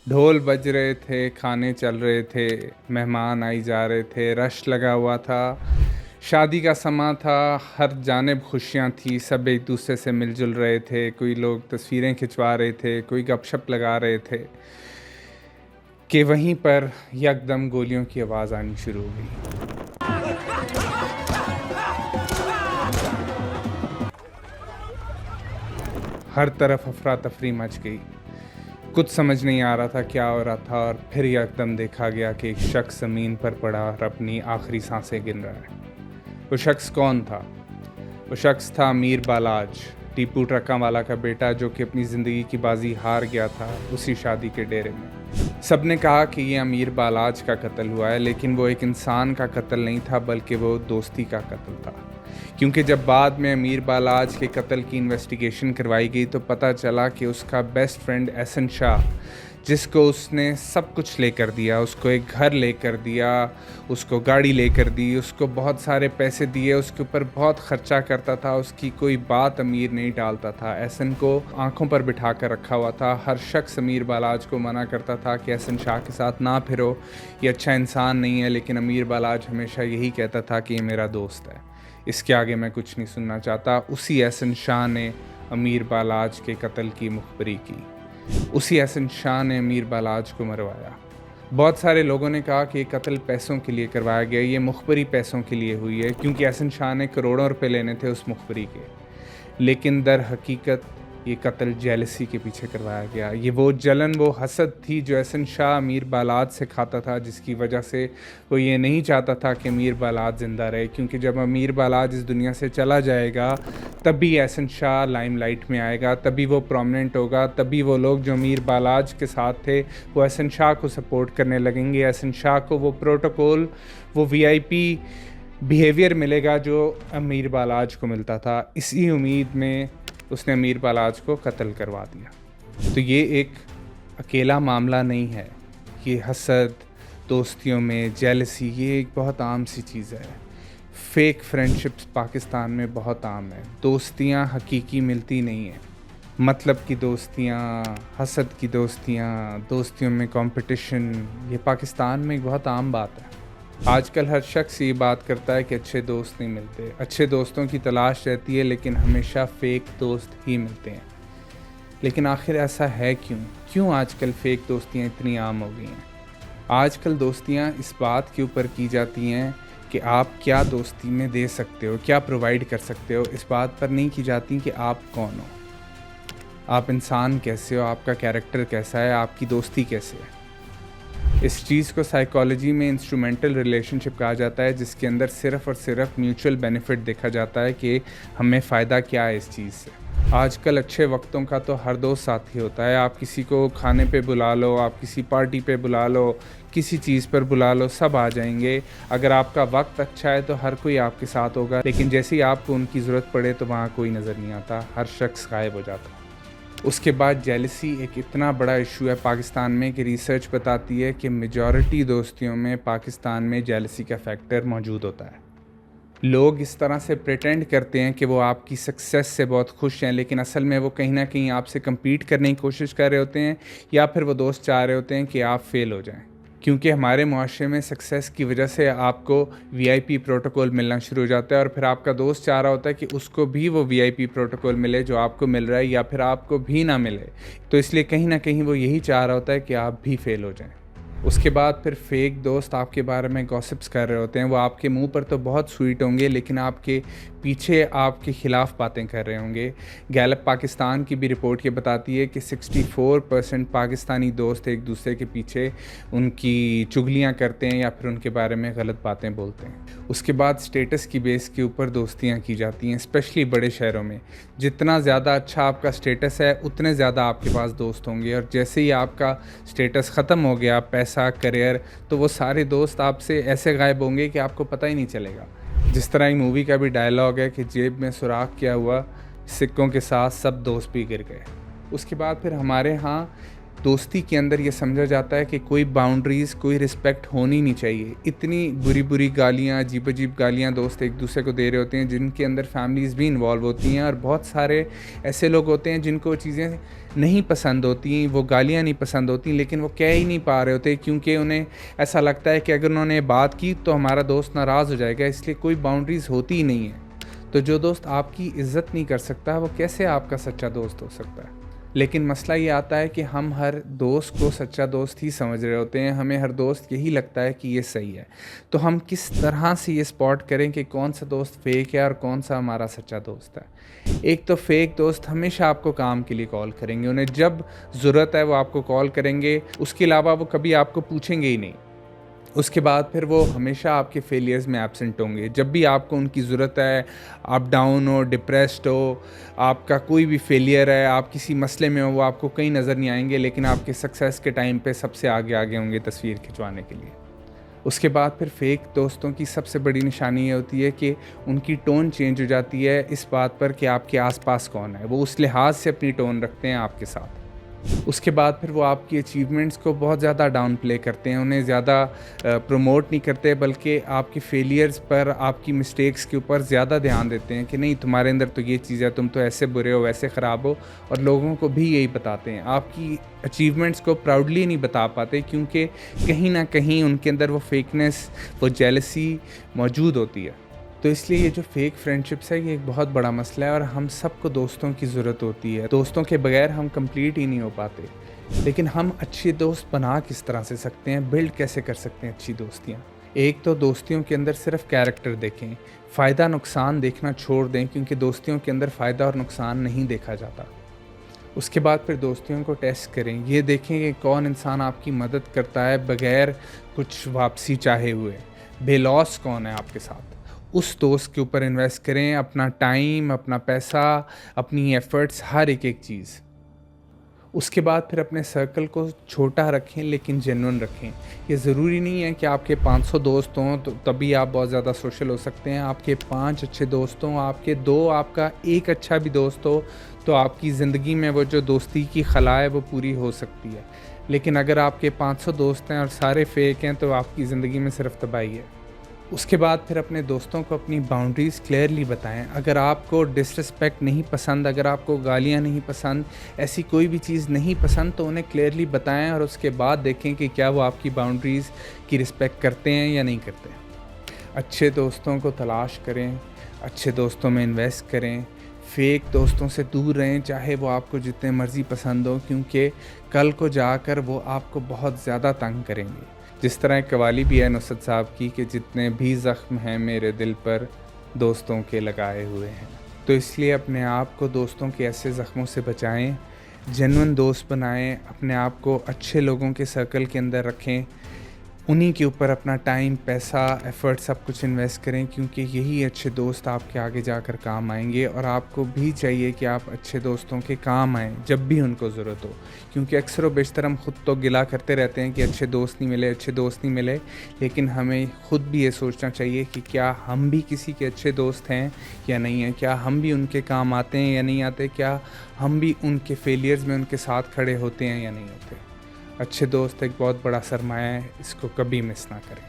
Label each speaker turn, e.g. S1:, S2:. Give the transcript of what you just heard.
S1: ढोल बज रहे थे, खाने चल रहे थे, मेहमान आई जा रहे थे, रश लगा हुआ था। शादी का समा था, हर जानिब खुशियाँ थी, सब एक दूसरे से मिलजुल रहे थे। कोई लोग तस्वीरें खिंचवा रहे थे, कोई गपशप लगा रहे थे कि वहीं पर यकदम गोलियों की आवाज़ आनी शुरू हो गई। हर तरफ अफरा तफरी मच गई। कुछ समझ नहीं आ रहा था क्या हो रहा था, और फिर यकदम देखा गया कि एक शख्स ज़मीन पर पड़ा और अपनी आखिरी सांसें गिन रहा है। वो शख्स कौन था? वो शख्स था अमीर बालाज, टीपू ट्रक्का वाला का बेटा, जो कि अपनी ज़िंदगी की बाजी हार गया था उसी शादी के डेरे में। सब ने कहा कि ये अमीर बालाज का कत्ल हुआ है, लेकिन वो एक इंसान का कत्ल नहीं था, बल्कि वो दोस्ती का कत्ल था। क्योंकि जब बाद में अमीर बालाज के कत्ल की इन्वेस्टिगेशन करवाई गई तो पता चला कि उसका बेस्ट फ्रेंड एहसन शाह, जिसको उसने सब कुछ लेकर दिया, उसको एक घर लेकर दिया, उसको गाड़ी लेकर दी, उसको बहुत सारे पैसे दिए, उसके ऊपर बहुत ख़र्चा करता था, उसकी कोई बात अमीर नहीं टालता था। एहसन को आंखों पर बिठा कर रखा हुआ था। हर शख्स अमीर बालाज को मना करता था कि एहसन शाह के साथ ना फिरो, ये अच्छा इंसान नहीं है, लेकिन अमीर बालाज हमेशा यही कहता था कि ये मेरा दोस्त है, इसके आगे मैं कुछ नहीं सुनना चाहता। उसी एहसन शाह ने अमीर बालाज के कत्ल की मुखबरी की। उसी एहसन शाह ने अमीर बालाज को मरवाया। बहुत सारे लोगों ने कहा कि ये कत्ल पैसों के लिए करवाया गया, ये मुखबरी पैसों के लिए हुई है, क्योंकि एहसन शाह ने करोड़ों रुपए लेने थे उस मुखबरी के। लेकिन दर हकीकत ये कत्ल जेलसी के पीछे करवाया गया। ये वो जलन, वो हसद थी जो एहसन शाह अमीर बालाज से खाता था, जिसकी वजह से वो ये नहीं चाहता था कि अमीर बालाज ज़िंदा रहे, क्योंकि जब अमीर बालाज इस दुनिया से चला जाएगा तभी एहसन शाह लाइमलाइट में आएगा, तभी वो प्रोमिनेंट होगा, तभी वो लोग जो अमीर बालाज के साथ थे वो एहसन शाह को सपोर्ट करने लगेंगे। एहसन शाह को वो प्रोटोकॉल, वो वीआईपी बिहेवियर मिलेगा जो अमीर बालाज को मिलता था। इसी उम्मीद में उसने अमीर बालाज को कत्ल करवा दिया। तो ये एक अकेला मामला नहीं है, ये हसद, दोस्तियों में जेलसी, ये एक बहुत आम सी चीज़ है। फेक फ्रेंडशिप्स पाकिस्तान में बहुत आम है। दोस्तियाँ हकीकी मिलती नहीं हैं, मतलब की दोस्तियाँ, हसद की दोस्तियाँ, दोस्तियों में कंपटीशन, ये पाकिस्तान में एक बहुत आम बात है। आजकल हर शख्स ये बात करता है कि अच्छे दोस्त नहीं मिलते, अच्छे दोस्तों की तलाश रहती है, लेकिन हमेशा फेक दोस्त ही मिलते हैं। लेकिन आखिर ऐसा है क्यों आजकल फ़ेक दोस्तियाँ इतनी आम हो गई हैं? आजकल दोस्तियाँ इस बात के ऊपर की जाती हैं कि आप क्या दोस्ती में दे सकते हो, क्या प्रोवाइड कर सकते हो, इस बात पर नहीं की जाती कि आप कौन हो, आप इंसान कैसे हो, आपका कैरेक्टर कैसा है, आपकी दोस्ती कैसे है। इस चीज़ को साइकोलॉजी में इंस्ट्रूमेंटल रिलेशनशिप कहा जाता है, जिसके अंदर सिर्फ़ और सिर्फ म्यूचुअल बेनिफिट देखा जाता है कि हमें फ़ायदा क्या है इस चीज़ से। आजकल अच्छे वक्तों का तो हर दोस्त साथी होता है। आप किसी को खाने पे बुला लो, आप किसी पार्टी पे बुला लो, किसी चीज़ पर बुला लो, सब आ जाएंगे। अगर आपका वक्त अच्छा है तो हर कोई आपके साथ होगा, लेकिन जैसे ही आपको उनकी ज़रूरत पड़े तो वहाँ कोई नज़र नहीं आता, हर शख्स गायब हो जाता है। उसके बाद जेलसी एक इतना बड़ा इशू है पाकिस्तान में कि रिसर्च बताती है कि मेजॉरिटी दोस्तियों में पाकिस्तान में जेलसी का फैक्टर मौजूद होता है। लोग इस तरह से प्रिटेंड करते हैं कि वो आपकी सक्सेस से बहुत खुश हैं, लेकिन असल में वो कहीं ना कहीं आपसे कम्पीट करने की कोशिश कर रहे होते हैं, या फिर वो दोस्त चाह रहे होते हैं कि आप फेल हो जाएं। क्योंकि हमारे मुआशरे में सक्सेस की वजह से आपको वीआईपी प्रोटोकॉल मिलना शुरू हो जाता है, और फिर आपका दोस्त चाह रहा होता है कि उसको भी वो वीआईपी प्रोटोकॉल मिले जो आपको मिल रहा है, या फिर आपको भी ना मिले। तो इसलिए कहीं ना कहीं वो यही चाह रहा होता है कि आप भी फेल हो जाएं। उसके बाद फिर फेक दोस्त आपके बारे में गॉसिप्स कर रहे होते हैं। वो आपके मुंह पर तो बहुत स्वीट होंगे, लेकिन आपके पीछे आपके ख़िलाफ़ बातें कर रहे होंगे। गैलप पाकिस्तान की भी रिपोर्ट ये बताती है कि 64% पाकिस्तानी दोस्त एक दूसरे के पीछे उनकी चुगलियां करते हैं या फिर उनके बारे में गलत बातें बोलते हैं। उसके बाद स्टेटस की बेस के ऊपर दोस्तियां की जाती हैं, स्पेशली बड़े शहरों में। जितना ज़्यादा अच्छा आपका स्टेटस है उतने ज़्यादा आपके पास दोस्त होंगे, और जैसे ही आपका स्टेटस ख़त्म हो गया, पैसा, करियर, तो वो सारे दोस्त आपसे ऐसे गायब होंगे कि आपको पता ही नहीं चलेगा। जिस तरह एक मूवी का भी डायलॉग है कि जेब में सुराख किया हुआ सिक्कों के साथ सब दोस्त भी गिर गए। उसके बाद फिर हमारे यहाँ दोस्ती के अंदर ये समझा जाता है कि कोई बाउंड्रीज़, कोई रिस्पेक्ट होनी नहीं चाहिए। इतनी बुरी गालियाँ, अजीब-अजीब गालियाँ दोस्त एक दूसरे को दे रहे होते हैं, जिनके अंदर फैमिलीज़ भी इन्वॉल्व होती हैं, और बहुत सारे ऐसे लोग होते हैं जिनको चीज़ें नहीं पसंद होती, वो गालियाँ नहीं पसंद होती, लेकिन वो कह ही नहीं पा रहे होते, क्योंकि उन्हें ऐसा लगता है कि अगर उन्होंने बात की तो हमारा दोस्त नाराज़ हो जाएगा, इसलिए कोई बाउंड्रीज़ होती ही नहीं है। तो जो दोस्त आपकी इज़्ज़त नहीं कर सकता, वो कैसे आपका सच्चा दोस्त हो सकता है? लेकिन मसला ये आता है कि हम हर दोस्त को सच्चा दोस्त ही समझ रहे होते हैं, हमें हर दोस्त यही लगता है कि ये सही है। तो हम किस तरह से ये स्पॉट करें कि कौन सा दोस्त फेक है और कौन सा हमारा सच्चा दोस्त है? एक तो फेक दोस्त हमेशा आपको काम के लिए कॉल करेंगे, उन्हें जब ज़रूरत है वो आपको कॉल करेंगे, उसके अलावा वो कभी आपको पूछेंगे ही नहीं। उसके बाद फिर वो हमेशा आपके फेलियर्स में एब्सेंट होंगे। जब भी आपको उनकी ज़रूरत है, आप डाउन हो, डिप्रेस्ड हो, आपका कोई भी फेलियर है, आप किसी मसले में हो, वो आपको कहीं नज़र नहीं आएंगे, लेकिन आपके सक्सेस के टाइम पे सबसे आगे होंगे तस्वीर खिंचवाने के लिए। उसके बाद फिर फेक दोस्तों की सबसे बड़ी निशानी ये होती है कि उनकी टोन चेंज हो जाती है इस बात पर कि आपके आसपास कौन है। वो उस लिहाज से अपनी टोन रखते हैं आपके साथ। उसके बाद फिर वो आपकी अचीवमेंट्स को बहुत ज़्यादा डाउन प्ले करते हैं, उन्हें ज़्यादा प्रमोट नहीं करते, बल्कि आपकी फेलियर्स पर, आपकी मिस्टेक्स के ऊपर ज़्यादा ध्यान देते हैं कि नहीं, तुम्हारे अंदर तो ये चीज़ है, तुम तो ऐसे बुरे हो, वैसे ख़राब हो, और लोगों को भी यही बताते हैं। आपकी अचीवमेंट्स को प्राउडली नहीं बता पाते, क्योंकि कहीं ना कहीं उनके अंदर वो फेकनेस, वो जेलसी मौजूद होती है। तो इसलिए ये जो फेक फ्रेंडशिप्स है, ये एक बहुत बड़ा मसला है, और हम सबको दोस्तों की ज़रूरत होती है। दोस्तों के बगैर हम कंप्लीट ही नहीं हो पाते। लेकिन हम अच्छे दोस्त बना किस तरह से सकते हैं, बिल्ड कैसे कर सकते हैं अच्छी दोस्तियाँ? एक तो दोस्तियों के अंदर सिर्फ कैरेक्टर देखें, फ़ायदा नुकसान देखना छोड़ दें, क्योंकि दोस्तियों के अंदर फ़ायदा और नुकसान नहीं देखा जाता। उसके बाद फिर दोस्तियों को टेस्ट करें, ये देखें कि कौन इंसान आपकी मदद करता है बगैर कुछ वापसी चाहे हुए, बेलॉस कौन है आपके साथ। उस दोस्त के ऊपर इन्वेस्ट करें अपना टाइम, अपना पैसा, अपनी एफ़र्ट्स, हर एक चीज़। उसके बाद फिर अपने सर्कल को छोटा रखें, लेकिन जेन्युइन रखें। ये ज़रूरी नहीं है कि आपके 500 दोस्त हों तो तभी आप बहुत ज़्यादा सोशल हो सकते हैं। आपके 5 अच्छे दोस्त हों, आपके 2, आपका 1 अच्छा भी दोस्त हो, तो आपकी ज़िंदगी में वो जो दोस्ती की खला है वो पूरी हो सकती है। लेकिन अगर आपके 500 दोस्त हैं और सारे फेक हैं, तो आपकी ज़िंदगी में सिर्फ तबाही है। उसके बाद फिर अपने दोस्तों को अपनी बाउंड्रीज़ क्लियरली बताएं। अगर आपको डिसरिस्पेक्ट नहीं पसंद, अगर आपको गालियाँ नहीं पसंद, ऐसी कोई भी चीज़ नहीं पसंद, तो उन्हें क्लियरली बताएं, और उसके बाद देखें कि क्या वो आपकी बाउंड्रीज़ की रिस्पेक्ट करते हैं या नहीं करते। अच्छे दोस्तों को तलाश करें, अच्छे दोस्तों में इन्वेस्ट करें, फेक दोस्तों से दूर रहें, चाहे वो आपको जितने मर्ज़ी पसंद हो, क्योंकि कल को जाकर वो आपको बहुत ज़्यादा तंग करेंगे। जिस तरह एक कवाली भी है नुसरत साहब की कि जितने भी ज़ख्म हैं मेरे दिल पर, दोस्तों के लगाए हुए हैं। तो इसलिए अपने आप को दोस्तों के ऐसे ज़ख्मों से बचाएं, जेन्युइन दोस्त बनाएं, अपने आप को अच्छे लोगों के सर्कल के अंदर रखें, उन्हीं के ऊपर अपना टाइम, पैसा, एफ़र्ट सब कुछ इन्वेस्ट करें, क्योंकि यही अच्छे दोस्त आपके आगे जाकर काम आएंगे। और आपको भी चाहिए कि आप अच्छे दोस्तों के काम आएँ जब भी उनको ज़रूरत हो, क्योंकि अक्सर व बेशतर हम ख़ुद तो गिला करते रहते हैं कि अच्छे दोस्त नहीं मिले, अच्छे दोस्त नहीं मिले, लेकिन हमें ख़ुद भी ये सोचना चाहिए कि क्या हम भी किसी के अच्छे दोस्त हैं या नहीं हैं, क्या हम भी उनके काम आते हैं या नहीं आते, क्या हम भी उनके फेलियर्स में उनके साथ खड़े होते हैं या नहीं होते। अच्छे दोस्त एक बहुत बड़ा सरमाया है, इसको कभी मिस ना करें।